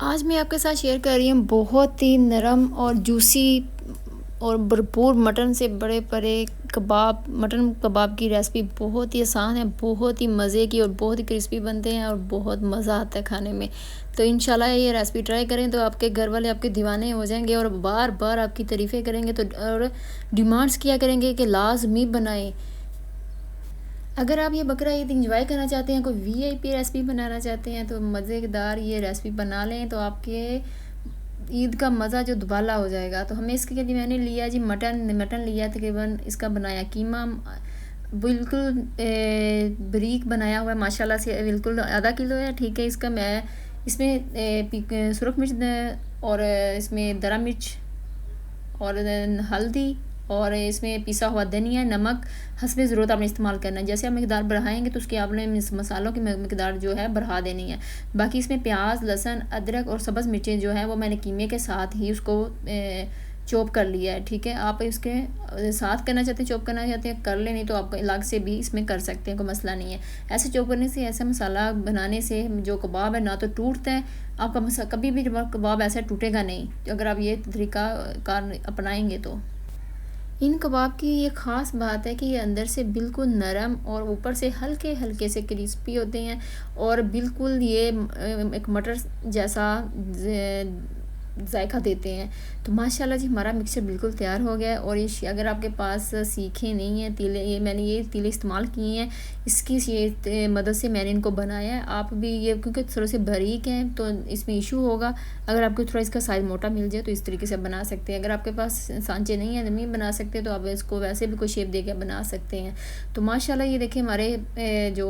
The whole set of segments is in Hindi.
आज मैं आपके साथ शेयर कर रही हूँ बहुत ही नरम और जूसी और भरपूर मटन से बड़े बड़े कबाब। मटन कबाब की रेसिपी बहुत ही आसान है, बहुत ही मज़े की और बहुत ही क्रिस्पी बनते हैं और बहुत मज़ा आता है खाने में। तो इंशाल्लाह ये रेसिपी ट्राई करें तो आपके घर वाले आपके दीवाने हो जाएंगे और बार बार आपकी तारीफ़ें करेंगे तो और डिमांड्स किया करेंगे कि लाजमी बनाएं। अगर आप ये बकरा ईद इंजॉय करना चाहते हैं, कोई वीआईपी रेसिपी बनाना चाहते हैं तो मज़ेदार ये रेसिपी बना लें तो आपके ईद का मज़ा जो दुबाला हो जाएगा। तो हमें इसके लिए मैंने लिया जी मटन लिया, तकरीबन इसका बनाया कीमा बिल्कुल बारीक बनाया हुआ है माशाल्लाह से, बिल्कुल आधा किलो है। ठीक है, इसका मैं इसमें सुरख मिर्च और इसमें दरा मिर्च और हल्दी और इसमें पिसा हुआ धनिया, नमक हस्बे ज़रूरत आपने इस्तेमाल करना है। जैसे आप मकदार बढ़ाएंगे तो उसकी आपने मसालों की मकदार जो है बढ़ा देनी है। बाकी इसमें प्याज, लहसुन, अदरक और सब्ज़ मिर्चें जो है वो मैंने कीमे के साथ ही उसको चॉप कर लिया है। ठीक है, आप इसके साथ करना चाहते हैं, चॉप करना चाहते हैं कर ले, नहीं तो आप अलग से भी इसमें कर सकते हैं, कोई मसला नहीं है। ऐसे चॉप करने से, ऐसा मसाला बनाने से जो कबाब है ना तो टूटता है आपका कभी भी कबाब ऐसा टूटेगा नहीं अगर आप ये तरीका कार अपनाएंगे तो। इन कबाब की ये ख़ास बात है कि ये अंदर से बिल्कुल नरम और ऊपर से हल्के हल्के से क्रिस्पी होते हैं और बिल्कुल ये एक मटर जैसा जायका देते हैं। तो माशाल्लाह जी हमारा मिक्सचर बिल्कुल तैयार हो गया है। और ये अगर आपके पास सीखे नहीं हैं तीले, ये मैंने ये तीले इस्तेमाल किए हैं, इसकी ये मदद से मैंने इनको बनाया है। आप भी ये क्योंकि थोड़े से बारीक हैं तो इसमें इशू होगा, अगर आपको थोड़ा इसका साइज़ मोटा मिल जाए तो इस तरीके से बना सकते हैं। अगर आपके पास सांचे नहीं है, नहीं बना सकते तो आप इसको वैसे भी कोई शेप दे के बना सकते हैं। तो माशाल्लाह ये देखिए हमारे जो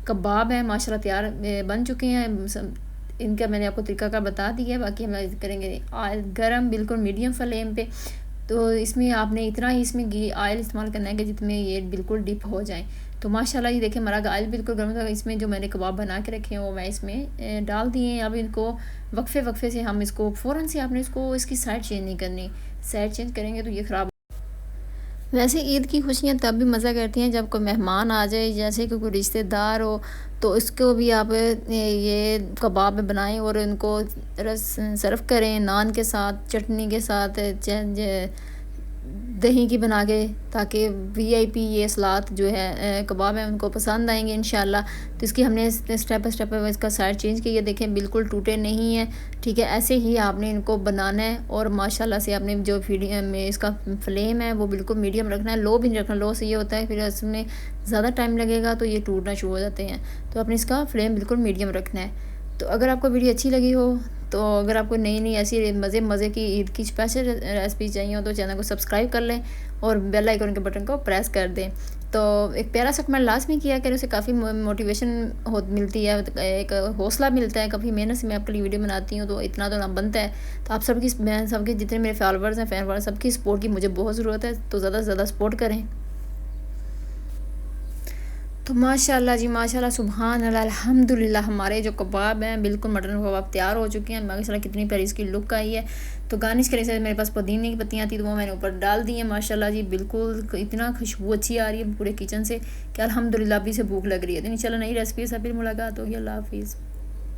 कबाब हैं माशाल्लाह तैयार बन चुके हैं। इनका मैंने आपको तरीका का बता दिया है, बाकी हम करेंगे ऑयल गरम बिल्कुल मीडियम फ्लेम पे। तो इसमें आपने इतना ही इसमें घी ऑयल इस्तेमाल करना है कि जितने ये बिल्कुल डिप हो जाए। तो माशाल्लाह ये देखिए हमारा ऑयल बिल्कुल गर्म था। इसमें जो मैंने कबाब बना के रखे हैं वो मैं इसमें डाल दिए हैं। अब इनको वक्फे से हम इसको फ़ौरन से आपने इसको इसकी साइड चेंज नहीं करनी, साइड चेंज करेंगे तो ये ख़राब। वैसे ईद की खुशियाँ तब भी मज़ा करती हैं जब कोई मेहमान आ जाए, जैसे कि कोई रिश्तेदार हो, तो इसको भी आप ये कबाब बनाएं और उनको सर्व करें नान के साथ, चटनी के साथ, दही की बना के, ताकि वीआईपी ये सलाद जो है कबाब है उनको पसंद आएंगे इंशाल्लाह। तो इसकी हमने स्टेप बाय स्टेप इसका साइड चेंज किया, देखें बिल्कुल टूटे नहीं है। ठीक है, ऐसे ही आपने इनको बनाना है और माशाल्लाह से आपने जो में इसका फ्लेम है वो बिल्कुल मीडियम रखना है, लो भी नहीं रखना। लो से ये होता है फिर इसमें ज़्यादा टाइम लगेगा तो ये टूटना शुरू हो जाते हैं। तो आपने इसका फ्लेम बिल्कुल मीडियम रखना है। तो अगर आपको वीडियो अच्छी लगी हो, तो अगर आपको नई नई ऐसी मज़े की ईद की स्पेशल रेसिपी चाहिए हो तो चैनल को सब्सक्राइब कर लें और बेल आइकन के बटन को प्रेस कर दें। तो एक प्यारा सा कमेंट लाजमी किया करें, उससे काफ़ी मोटिवेशन मिलती है, एक हौसला मिलता है। काफ़ी मेहनत से मैं आपके लिए वीडियो बनाती हूँ तो इतना तो ना बनता है। तो आप सबके जितने मेरे फॉलोवर्स हैं, फैन फॉलोवर्स, सबकी सपोर्ट की मुझे बहुत ज़रूरत है, तो ज़्यादा से ज़्यादा सपोर्ट करें। तो माशाल्लाह जी माशाल्लाह, सुभान अल्लाह, अल्हम्दुलिल्लाह, हमारे जो कबाब हैं बिल्कुल मटन कबाब तैयार हो चुके हैं। माशाल्लाह कितनी प्यारी इसकी लुक आई है। तो गार्निश के लिए मेरे पास पुदीने की पत्तियाँ थी तो वो मैंने ऊपर डाल दी हैं। माशाल्लाह जी बिल्कुल इतना खुशबू अच्छी आ रही है पूरे किचन से कि अल्हम्दुलिल्लाह अभी से भूख लग रही है। तो इंशाल्लाह नई रेसिपी से फिर मुलाकात होगी। अल्लाह हाफिज़।